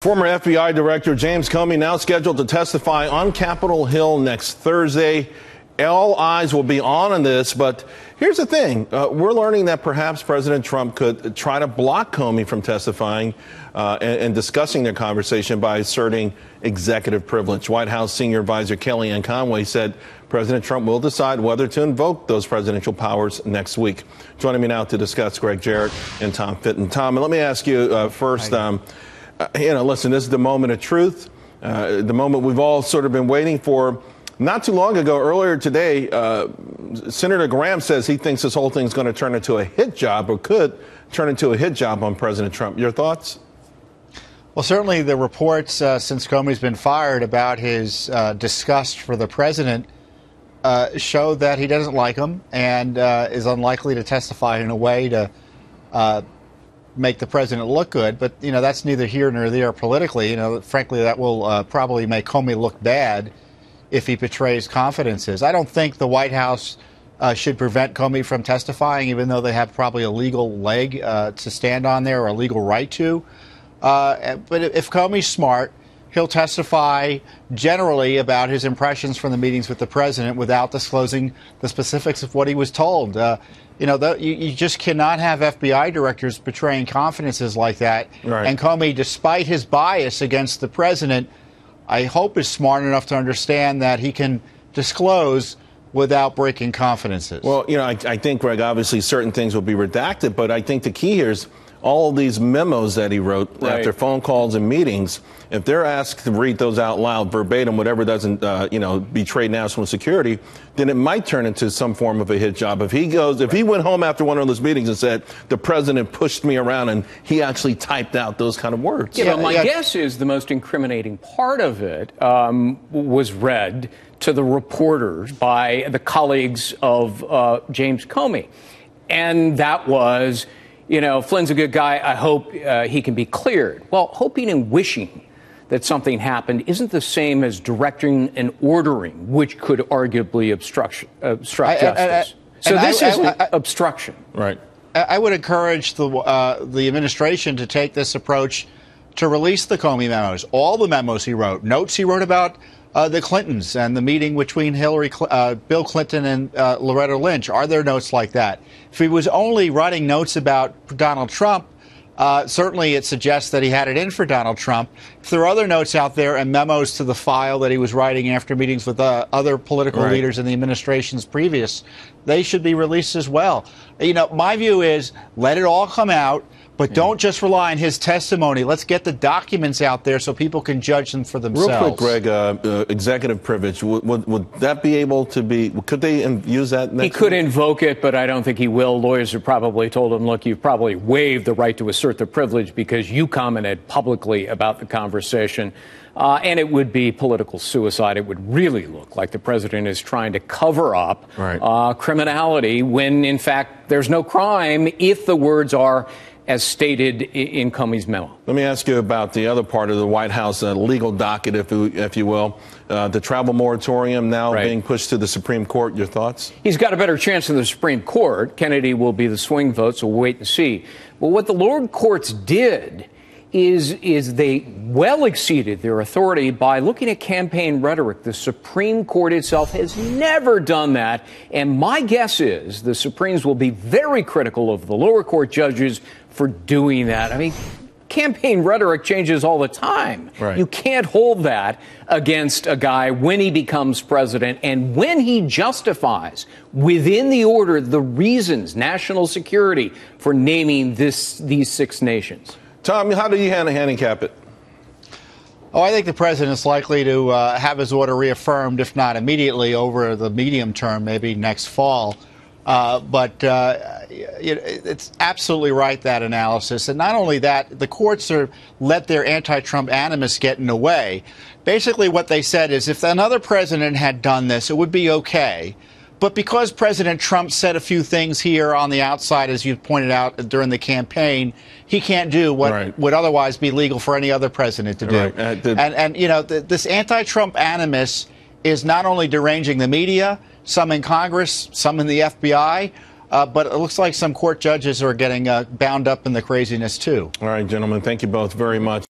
Former FBI Director James Comey now scheduled to testify on Capitol Hill next Thursday. All eyes will be on this, but here's the thing. We're learning that perhaps President Trump could try to block Comey from testifying and discussing their conversation by asserting executive privilege. White House senior advisor Kellyanne Conway said President Trump will decide whether to invoke those presidential powers next week. Joining me now to discuss, Greg Jarrett and Tom Fitton. Tom, let me ask you first, listen, this is the moment of truth, the moment we've all sort of been waiting for. Not too long ago, earlier today, Senator Graham says he thinks this whole thing is going to turn into a hit job, or could turn into a hit job on President Trump. Your thoughts? Well, certainly the reports since Comey's been fired about his disgust for the president show that he doesn't like him and is unlikely to testify in a way to make the president look good. But, that's neither here nor there politically. Frankly, that will probably make Comey look bad if he betrays confidences. I don't think the White House should prevent Comey from testifying, even though they have probably a legal leg to stand on there, or a legal right to. But if Comey's smart, he'll testify generally about his impressions from the meetings with the president without disclosing the specifics of what he was told. You just cannot have FBI directors betraying confidences like that. Right. And Comey, despite his bias against the president, I hope is smart enough to understand that he can disclose without breaking confidences. Well, I think, Greg, obviously certain things will be redacted, but I think the key here is all these memos that he wrote after phone calls and meetings. If they're asked to read those out loud verbatim, whatever doesn't, betray national security, then it might turn into some form of a hit job. If he went home after one of those meetings and said, the president pushed me around, and he actually typed out those kind of words. Yeah, but my guess is the most incriminating part of it was read to the reporters by the colleagues of James Comey. And that was, Flynn's a good guy. I hope he can be cleared. Well, hoping and wishing that something happened isn't the same as directing and ordering, which could arguably obstruct justice. So this is obstruction. Right. I would encourage the administration to take this approach to release the Comey memos, all the memos he wrote, notes he wrote about the Clintons and the meeting between Bill Clinton and Loretta Lynch. Are there notes like that? If he was only writing notes about Donald Trump, certainly it suggests that he had it in for Donald Trump. If there are other notes out there and memos to the file that he was writing after meetings with other political leaders in the administrations previous, they should be released as well. My view is let it all come out, but don't just rely on his testimony. Let's get the documents out there so people can judge them for themselves. Real quick, Greg, executive privilege, would that be able to be, could they use that next He could week? invoke it, but I don't think he will. Lawyers have probably told him, look, you've probably waived the right to assert the privilege because you commented publicly about the conversation. And it would be political suicide. It would really look like the president is trying to cover up criminality when, in fact, there's no crime if the words are as stated in Comey's memo. Let me ask you about the other part of the White House legal docket, if you will. The travel moratorium now being pushed to the Supreme Court. Your thoughts? He's got a better chance in the Supreme Court. Kennedy will be the swing vote, so we'll wait and see. But what the lower courts did is they well exceeded their authority by looking at campaign rhetoric. The Supreme Court itself has never done that. And my guess is the Supremes will be very critical of the lower court judges for doing that. I mean, campaign rhetoric changes all the time. You can't hold that against a guy when he becomes president and when he justifies within the order the reasons, national security, for naming these six nations. Tom, how do you handicap it? Oh, I think the president is likely to have his order reaffirmed, if not immediately, over the medium term, maybe next fall. But it's absolutely right, that analysis. And not only that, the courts let their anti-Trump animus get in the way. Basically what they said is if another president had done this, it would be okay. But because President Trump said a few things here on the outside, as you pointed out during the campaign, he can't do what would otherwise be legal for any other president to do. This anti-Trump animus is not only deranging the media, some in Congress, some in the FBI, but it looks like some court judges are getting bound up in the craziness, too. All right, gentlemen, thank you both very much.